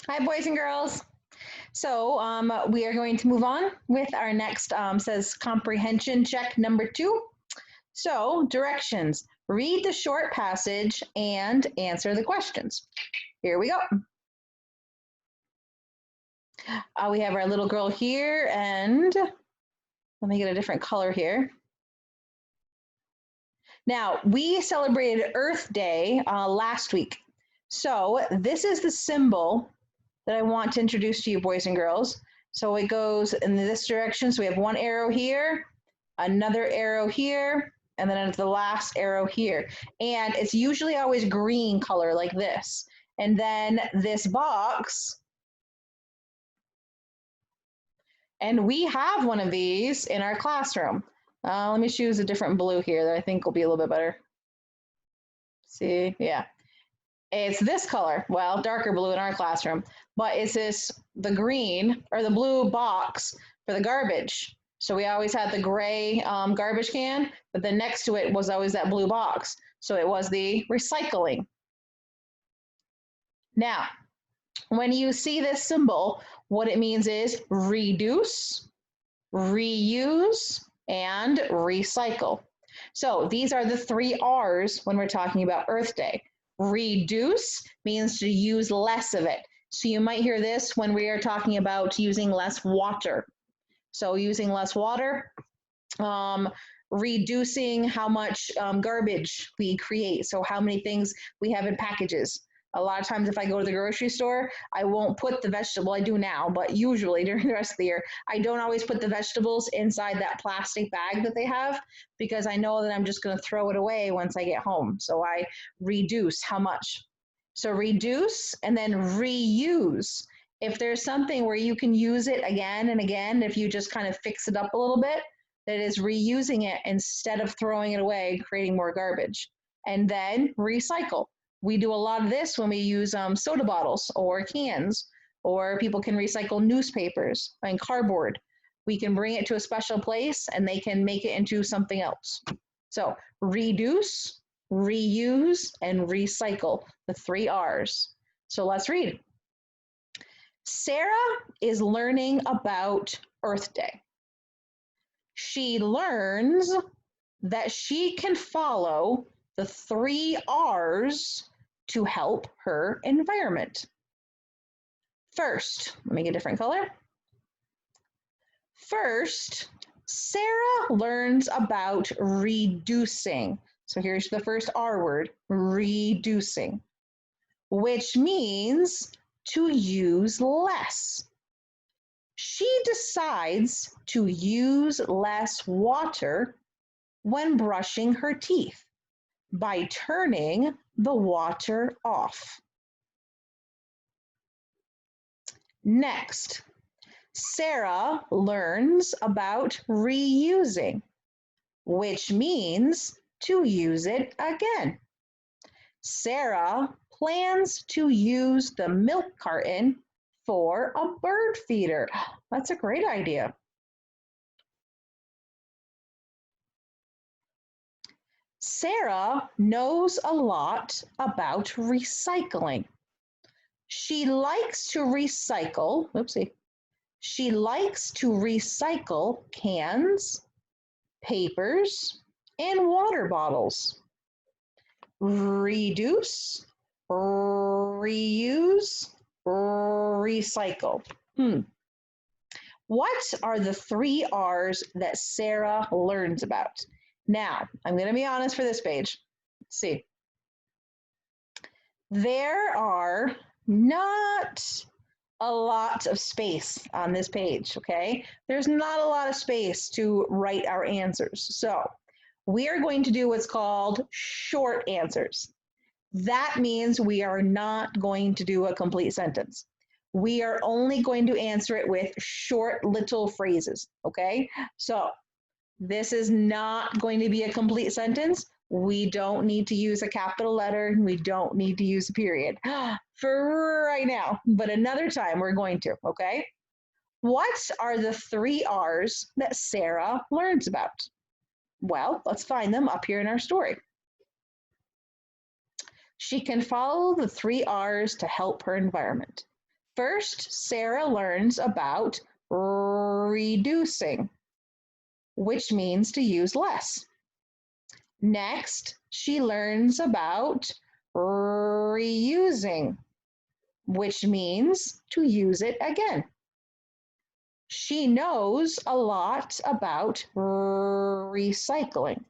Hi, boys and girls. So we are going to move on with our next, says comprehension check number 2. So directions, read the short passage and answer the questions. Here we go. We have our little girl here, and let me get a different color here. Now, we celebrated Earth Day last week. So this is the symbol that I want to introduce to you, boys and girls. So it goes in this direction. So we have one arrow here, another arrow here, and then the last arrow here. And it's usually always green color like this. And then this box, and we have one of these in our classroom. Let me choose a different blue here that I think will be a little bit better. See, yeah. It's this color, well, darker blue in our classroom, but it's the green or the blue box for the garbage. So we always had the gray garbage can, but then next to it was always that blue box. So it was the recycling. Now, when you see this symbol, what it means is reduce, reuse, and recycle. So these are the 3 R's when we're talking about Earth Day. Reduce means to use less of it. So you might hear this when we are talking about using less water. So using less water, reducing how much garbage we create. So how many things we have in packages. A lot of times if I go to the grocery store, I won't put the vegetable, I do now, but usually during the rest of the year, I don't always put the vegetables inside that plastic bag that they have because I know that I'm just gonna throw it away once I get home. So I reduce how much. So reduce and then reuse. If there's something where you can use it again and again, if you just kind of fix it up a little bit, that is reusing it instead of throwing it away, creating more garbage. And then recycle. We do a lot of this when we use soda bottles or cans, or people can recycle newspapers and cardboard. We can bring it to a special place and they can make it into something else. So reduce, reuse, and recycle, the 3 R's. So let's read. Sarah is learning about Earth Day. She learns that she can follow the 3 R's to help her environment. First, let me get a different color. First, Sarah learns about reducing. So here's the first R word, reducing, which means to use less. She decides to use less water when brushing her teeth by turning the water off. Next, Sarah learns about reusing, which means to use it again. Sarah plans to use the milk carton for a bird feeder. That's a great idea. Sarah knows a lot about recycling. She likes to recycle, oopsie. She likes to recycle cans, papers, and water bottles. Reduce, reuse, recycle. What are the 3 R's that Sarah learns about? Now, I'm going to be honest for this page. Let's see. There are not a lot of space on this page, okay? There's not a lot of space to write our answers. So we are going to do what's called short answers. That means we are not going to do a complete sentence. We are only going to answer it with short little phrases, okay? So this is not going to be a complete sentence. We don't need to use a capital letter. We don't need to use a period for right now, but another time we're going to, okay? What are the 3 R's that Sarah learns about? Well, let's find them up here in our story. She can follow the 3 R's to help her environment. First, Sarah learns about reducing, which means to use less. Next, she learns about reusing, which means to use it again. She knows a lot about recycling.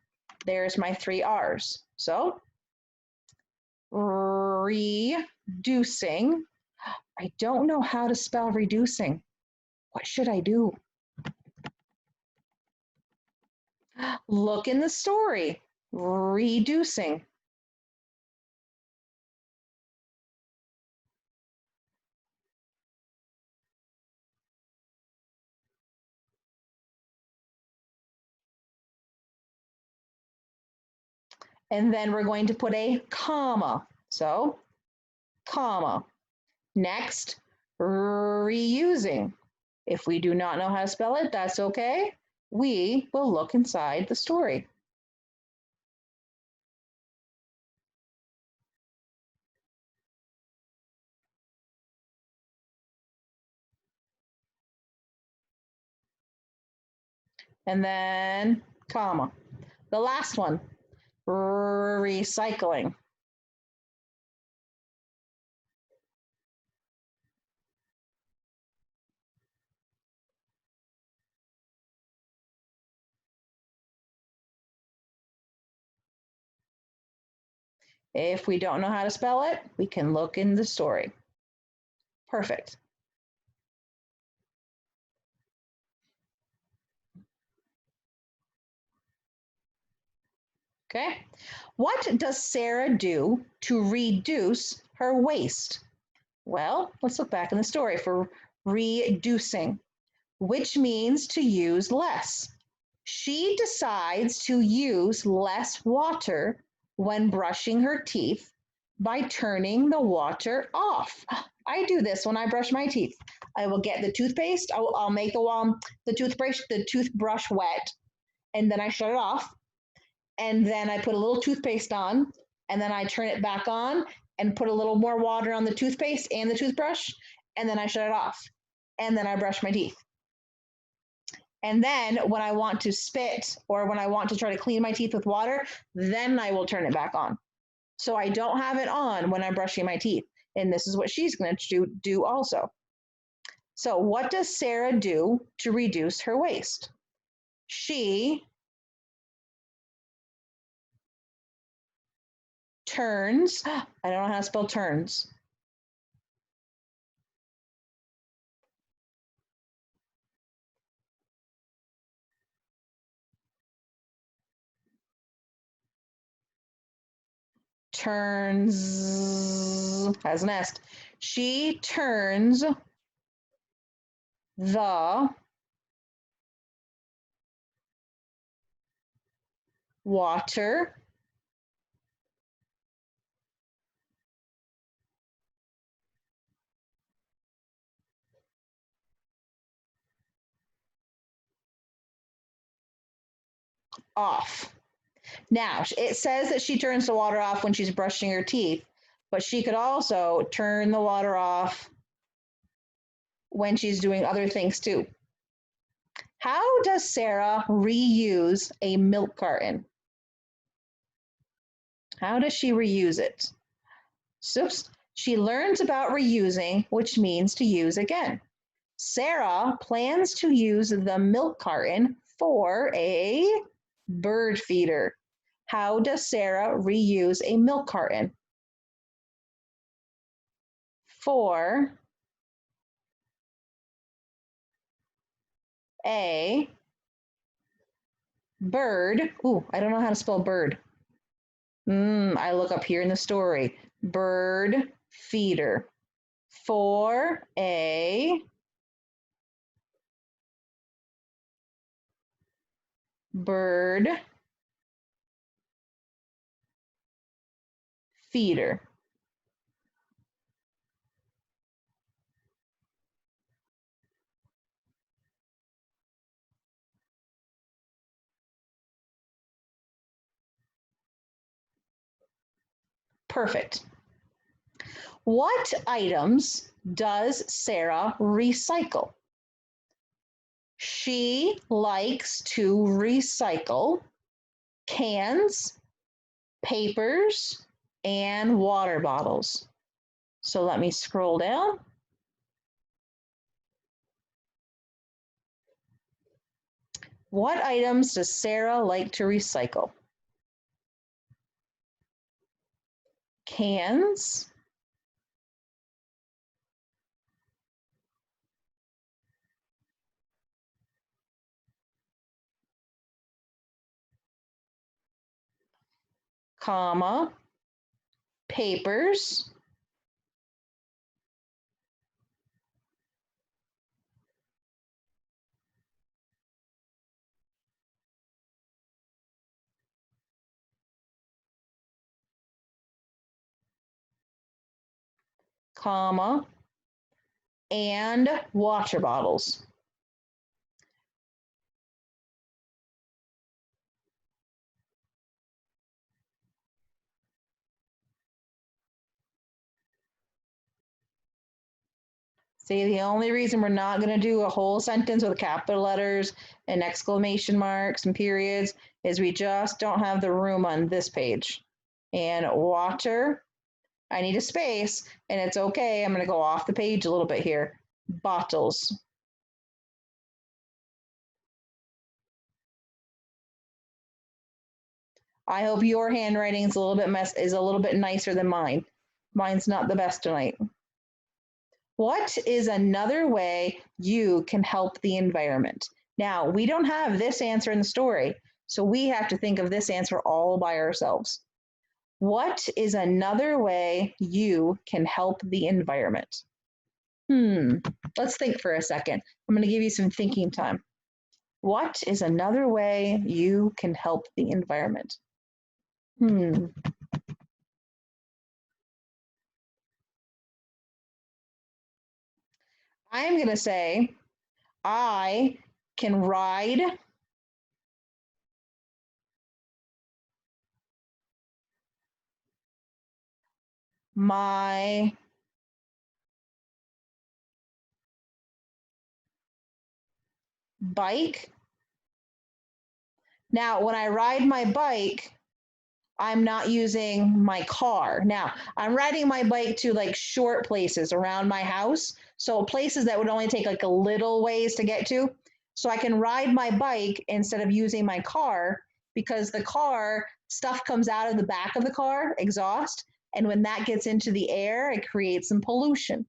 There's my 3 R's. So, reducing. I don't know how to spell reducing. What should I do? Look in the story. Reducing. And then we're going to put a comma. So, comma. Next, reusing. If we do not know how to spell it, that's okay. We will look inside the story. And then comma. The last one, recycling. If we don't know how to spell it, we can look in the story. Perfect. Okay. What does Sarah do to reduce her waste? Well, let's look back in the story for reducing, which means to use less. She decides to use less water when brushing her teeth by turning the water off. I do this when I brush my teeth. I will get the toothpaste, I'll make the toothbrush wet, and then I shut it off. And then I put a little toothpaste on, and then I turn it back on and put a little more water on the toothpaste and the toothbrush, and then I shut it off. And then I brush my teeth. And then when I want to spit or when I want to try to clean my teeth with water, then I will turn it back on. So I don't have it on when I'm brushing my teeth. And this is what she's going to do also. So what does Sarah do to reduce her waste? She turns, I don't know how to spell turns. Turns, has an S. She turns the water off. Now, it says that she turns the water off when she's brushing her teeth, but she could also turn the water off when she's doing other things too. How does Sarah reuse a milk carton? How does she reuse it? So she learns about reusing, which means to use again. Sarah plans to use the milk carton for a bird feeder. How does Sarah reuse a milk carton? For a bird. Ooh, I don't know how to spell bird. I look up here in the story. Bird feeder. For a bird feeder. Perfect. What items does Sarah recycle? She likes to recycle cans, papers, and water bottles. So let me scroll down. What items does Sarah like to recycle? Cans, comma, papers, comma, and water bottles. See, the only reason we're not going to do a whole sentence with capital letters and exclamation marks and periods is we just don't have the room on this page. And water, I need a space, and it's okay. I'm going to go off the page a little bit here. Bottles. I hope your handwriting is a little bit nicer than mine. Mine's not the best tonight. What is another way you can help the environment? Now, we don't have this answer in the story, so we have to think of this answer all by ourselves. What is another way you can help the environment? Let's think for a second. I'm going to give you some thinking time. What is another way you can help the environment? I'm going to say I can ride my bike. Now, when I ride my bike, I'm not using my car. Now, I'm riding my bike to like short places around my house. So places that would only take like a little ways to get to. So I can ride my bike instead of using my car because the car stuff comes out of the back of the car, exhaust. And when that gets into the air, it creates some pollution.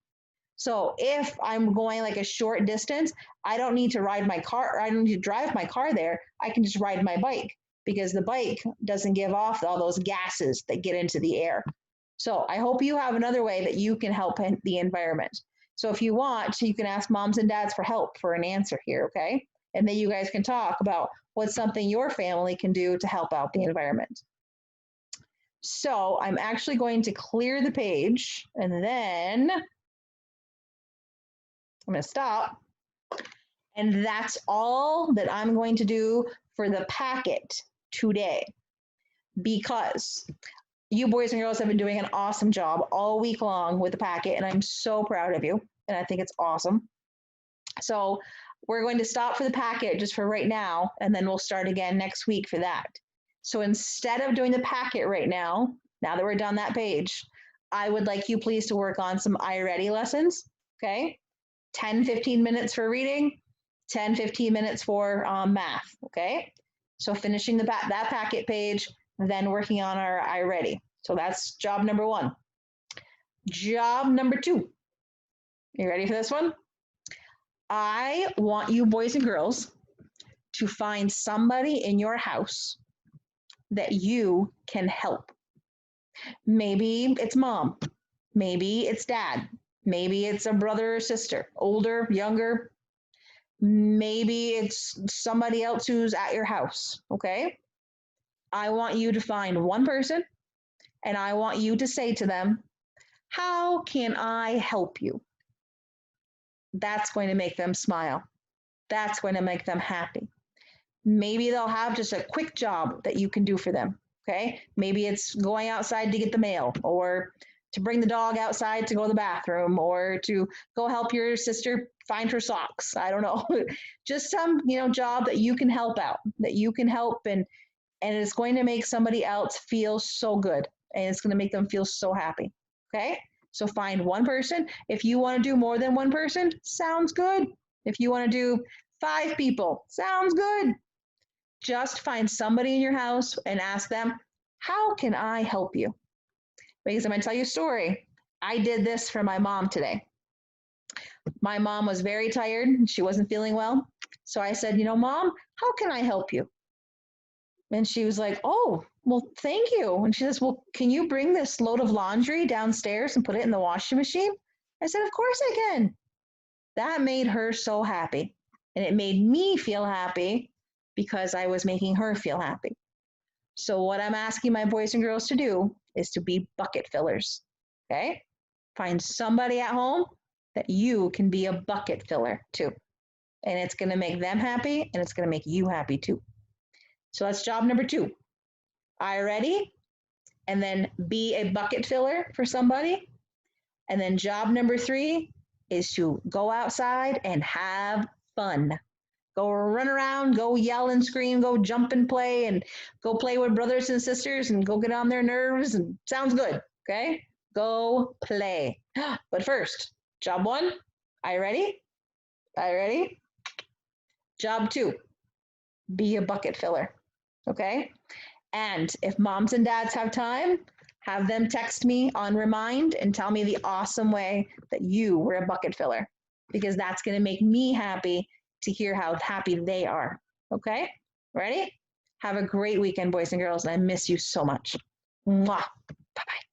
So if I'm going like a short distance, I don't need to ride my car, or I don't need to drive my car there. I can just ride my bike because the bike doesn't give off all those gases that get into the air. So I hope you have another way that you can help the environment. So if you want, you can ask moms and dads for help for an answer here, okay? And then you guys can talk about what's something your family can do to help out the environment. So I'm actually going to clear the page and then I'm going to stop. And that's all that I'm going to do for the packet today because you boys and girls have been doing an awesome job all week long with the packet, and I'm so proud of you, and I think it's awesome. So we're going to stop for the packet just for right now, and then we'll start again next week for that. So instead of doing the packet right now that we're done that page, I would like you please to work on some iReady lessons, okay? 10, 15 minutes for reading, 10, 15 minutes for math, okay? So finishing that packet page, then working on our iReady. So that's job number 1. Job number 2. You ready for this one? I want you boys and girls to find somebody in your house that you can help. Maybe it's mom, maybe it's dad, maybe it's a brother or sister, older, younger, maybe it's somebody else who's at your house, okay? I want you to find one person and I want you to say to them, how can I help you? That's going to make them smile. That's going to make them happy. Maybe they'll have just a quick job that you can do for them, okay? Maybe it's going outside to get the mail or to bring the dog outside to go to the bathroom or to go help your sister find her socks. I don't know. Just some, job that you can help out, that you can help and it's going to make somebody else feel so good and it's going to make them feel so happy. Okay? So find one person. If you want to do more than one person, sounds good. If you want to do 5 people, sounds good. Just find somebody in your house and ask them, how can I help you? Because I'm going to tell you a story. I did this for my mom today. My mom was very tired. She wasn't feeling well. So I said, Mom, how can I help you? And she was like, oh, well, thank you. And she says, well, can you bring this load of laundry downstairs and put it in the washing machine? I said, of course I can. That made her so happy. And it made me feel happy because I was making her feel happy. So what I'm asking my boys and girls to do is to be bucket fillers. Okay? Find somebody at home that you can be a bucket filler to. And it's going to make them happy and it's going to make you happy too. So that's job number 2. Are you ready? And then be a bucket filler for somebody. And then job number 3 is to go outside and have fun. Go run around, go yell and scream, go jump and play, and go play with brothers and sisters and go get on their nerves. And sounds good, okay? Go play. But first, job 1, are you ready? Are you ready? Job 2, be a bucket filler, okay? And if moms and dads have time, have them text me on Remind and tell me the awesome way that you were a bucket filler, because that's going to make me happy to hear how happy they are. Okay? Ready? Have a great weekend, boys and girls, and I miss you so much. Mwah. Bye-bye.